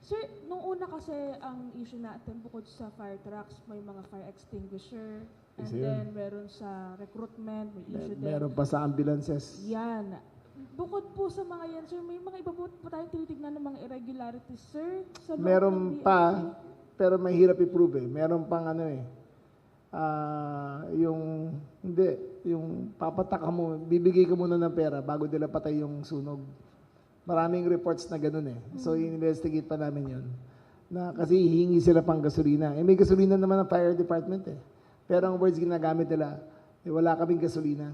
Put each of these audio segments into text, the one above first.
Sir, nung una kasi ang issue natin bukod sa fire trucks, may mga fire extinguisher, and Isa then yun. meron sa recruitment, may issue din. Meron pa sa ambulances. Yan. Bukod po sa mga yan, sir, may mga iba po tayong tinitignan ng mga irregularities, sir, sa loob ng Meron BFP. pa, pero mahirap i-prove eh. Meron pang ano eh. Yung papatak ka mo, bibigay ka muna ng pera bago nila patay yung sunog. Maraming reports na ganun eh. So, investigate pa namin yun. Na kasi hihingi sila pang gasolina. Eh, may gasolina naman ng fire department eh. Pero ang words ginagamit nila, eh, wala kaming gasolina.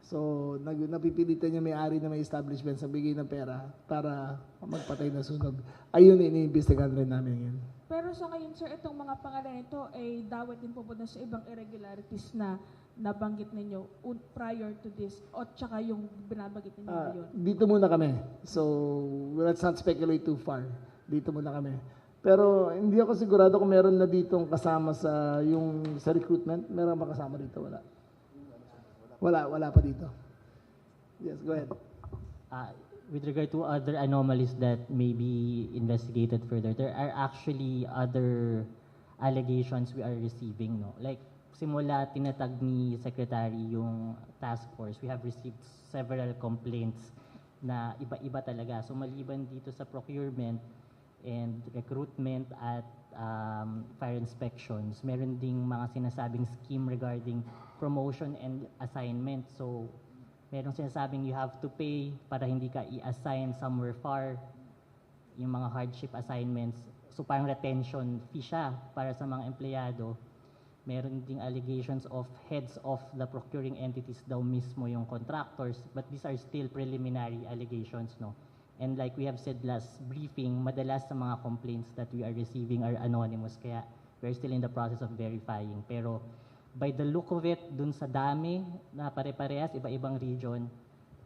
So, napipilitan niya may-ari na may establishment sa bigay ng pera para magpatay na sunog. Ayun, iniimbestigahan rin namin yan. Pero sa ngayon, sir, itong mga pangalan ito ay dawat din po na sa ibang irregularities na nabanggit ninyo prior to this o tsaka yung binabanggit ninyo ngayon. Dito muna kami. So, let's not speculate too far. Dito muna kami. Pero hindi ako sigurado kung meron na ditong kasama sa recruitment. Meron ba kasama dito? Wala pa dito. Yes, go ahead. With regard to other anomalies that may be investigated further, there are actually other allegations we are receiving, no? Like, simula tinatag ni Secretary yung task force, we have received several complaints na iba-iba talaga. So, maliban dito sa procurement and recruitment at fire inspections, meron ding mga sinasabing scheme regarding promotion and assignment. So, merong sinasabing you have to pay para hindi ka i-assign somewhere far, yung mga hardship assignments. So, parang retention fee siya para sa mga empleyado. Meron ding allegations of heads of the procuring entities daw mismo yung contractors, but these are still preliminary allegations, no? And like we have said last briefing, madalas sa mga complaints that we are receiving are anonymous, kaya we're still in the process of verifying. Pero by the look of it, dun sa dami na pare-parehas, iba-ibang region,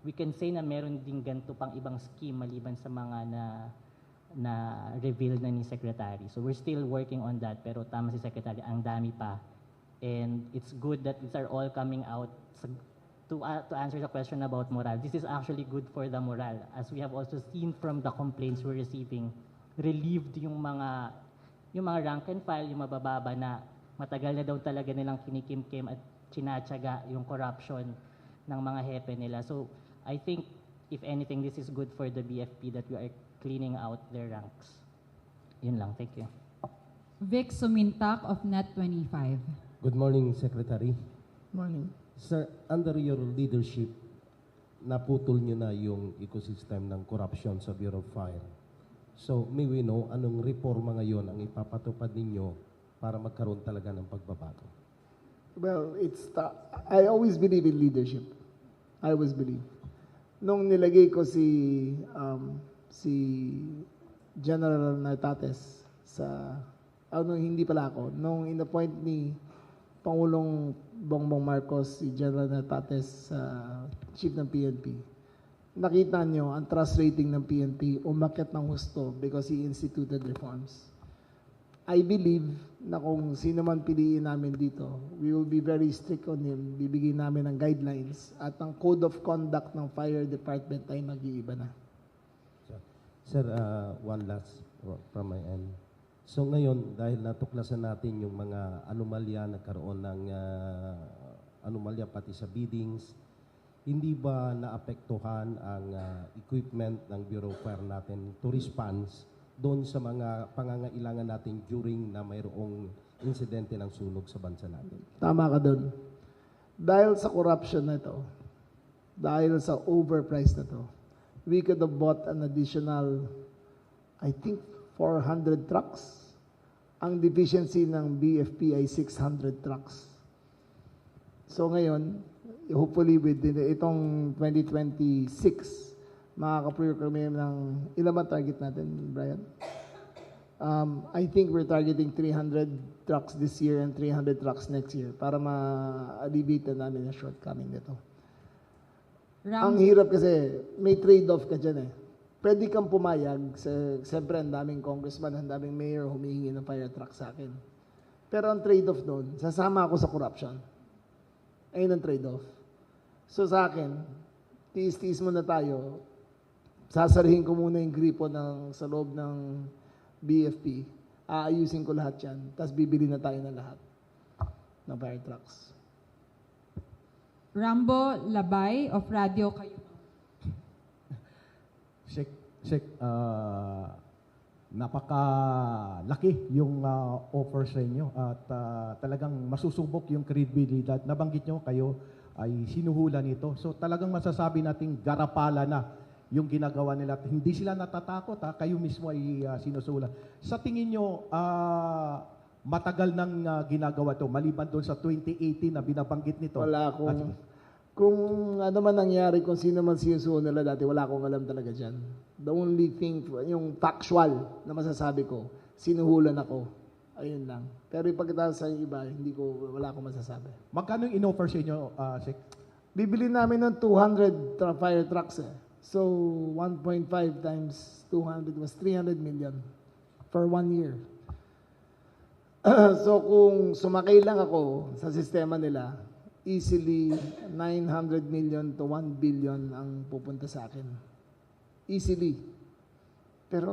we can say na meron ding ganito pang ibang scheme maliban sa mga na reveal na ni Secretary. So we're still working on that, pero tama si Secretary, ang dami pa. And it's good that these are all coming out. To answer the question about morale, this is actually good for the morale. As we have also seen from the complaints we're receiving, relieved yung mga rank and file, yung mabababa na matagal na daw talaga nilang kinikimkim at chinatsaga yung corruption ng mga hepe nila. So I think, if anything, this is good for the BFP that we are cleaning out their ranks. Yun lang. Thank you. Vic Sumintak of Net25. Good morning, Secretary. Morning. Sir, under your leadership, naputol nyo na yung ecosystem ng corruption sa Bureau of Fire. So, may we know anong reforma ngayon ang ipapatupad ninyo para magkaroon talaga ng pagbabago? Well, I always believe in leadership. I always believe. Nung nilagay ko si General Nartates hindi pala ako, nung in-appoint ni Pangulong Bongbong Marcos si General Nartates sa chief ng PNP, nakita nyo ang trust rating ng PNP umakyat ng husto because he instituted reforms. I believe na kung sino man piliin namin dito, we will be very strict on him, bibigyan namin ng guidelines at ang code of conduct ng fire department ay mag-iiba na. Sir, one last from my end. So ngayon, dahil natuklasan natin yung mga anomalya, nagkaroon ng anomalya pati sa biddings, hindi ba naapektuhan ang equipment ng Bureau of Fire natin to response doon sa mga pangangailangan natin during na mayroong insidente ng sunog sa bansa natin? Tama ka doon. Dahil sa corruption na ito, dahil sa overprice na ito, we could have bought an additional, I think, 400 trucks. Ang deficiency ng BFP ay 600 trucks. So ngayon, hopefully within itong 2026, makaka-procure kami ng ilan ba target natin, Brian? I think we're targeting 300 trucks this year and 300 trucks next year para ma-alleviate na namin ang shortcoming nito. Ang hirap kasi, may trade-off ka dyan eh. Pwede kang pumayag, siyempre ang daming congressman, ang daming mayor humihingi ng fire truck sa akin. Pero ang trade-off doon, sasama ako sa corruption. Ayun ang trade-off. So sa akin, tiis-tiis muna tayo, sasarihin ko muna yung gripo sa loob ng BFP. Aayusin ko lahat yan. Tapos bibili na tayo ng lahat ng fire trucks. Rambo Labay of Radio Kayo. Sek, napakalaki yung offer sa inyo at talagang masusubok yung credibility. Nabanggit nyo kayo ay sinuhula nito. So talagang masasabi nating garapala na yung ginagawa nila. Hindi sila natatakot, kayo mismo ay sinusulat. Sa tingin nyo, matagal nang ginagawa to maliban doon sa 2018 na binabanggit nito? Wala akong, kung ano man nangyari, kung sino man sinusuho nila dati, wala akong alam talaga dyan. The only thing, yung factual na masasabi ko, sinuhulan ako. Ayun lang. Pero yung pagkatapos sa iba, wala akong masasabi. Magkano yung in-offer sa inyo, Sek? Bibili namin ng 200 fire trucks eh. So, 1.5 times 200 was 300 million for 1 year. So, kung sumakay lang ako sa sistema nila, easily 900 million to 1 billion ang pupunta sa akin. Easily. Pero,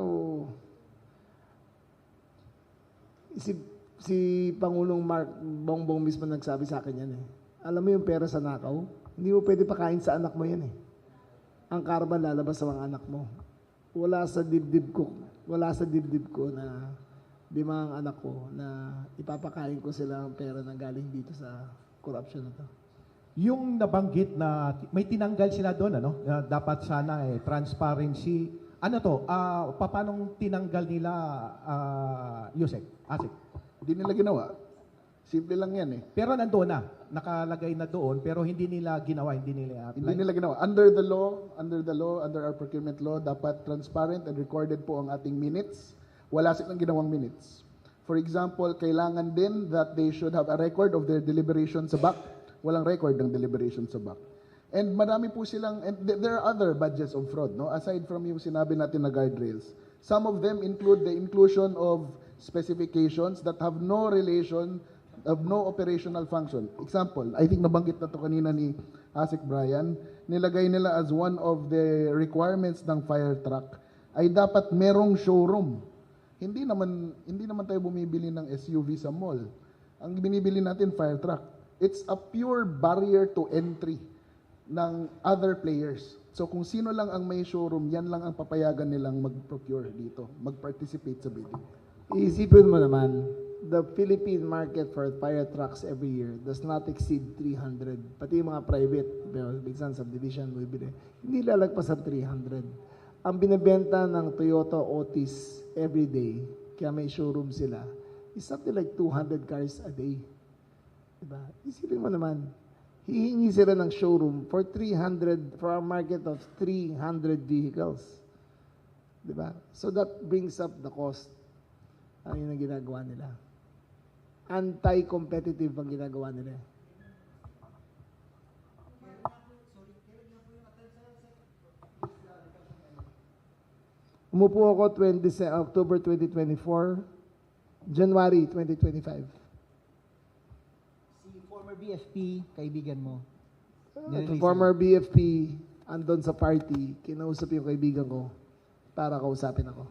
si Pangulong Mark Bongbong mismo nagsabi sa akin yan eh. Alam mo yung pera sa nakaw? Hindi mo pwede pakain sa anak mo yan eh. Ang karma lalabas sa mga anak mo. Wala sa dibdib ko na 5 anak ko na ipapakain ko sila ang pera na galing dito sa corruption na to. Yung nabanggit na may tinanggal sila doon, ano? Dapat sana transparency. Ano to? Paano tinanggal nila, Yusek? Asik? Hindi nila ginawa. Simple lang yan eh. Pero nandoon na. Nakalagay na doon, pero hindi nila ginawa, hindi nila apply. Hindi nila ginawa. Under our procurement law, dapat transparent and recorded po ang ating minutes. Wala silang ginawang minutes. For example, kailangan din that they should have a record of their deliberation sa back. Walang record ng deliberation sa back. And marami po silang, and there are other budgets of fraud, no? Aside from yung sinabi natin na guardrails. Some of them include the inclusion of specifications that have no relation, of no operational function. Example, I think nabanggit na to kanina ni Asik Brian, nilagay nila as one of the requirements ng fire truck ay dapat merong showroom. Hindi naman tayo bumibili ng SUV sa mall. Ang binibili natin fire truck. It's a pure barrier to entry ng other players. So kung sino lang ang may showroom, yan lang ang papayagan nilang mag-procure dito, mag-participate sa bidding. Isipin mo naman, the Philippine market for fire trucks every year does not exceed 300. Pati yung mga private, minsan subdivision, hindi lalagpas sa 300. Ang binibenta ng Toyota Otis every day, kaya may showroom sila, is something like 200 cars a day. Diba? Isipin mo naman, hihingi sila ng showroom for a market of 300 vehicles. Diba? So that brings up the cost. Ano yung ginagawa nila? Anti-competitive ang ginagawa nila. Umupo ako October 2024, January 2025. Si former BFP, kaibigan mo. Former BFP, andon sa party, kinausap yung kaibigan ko para kausapin ako.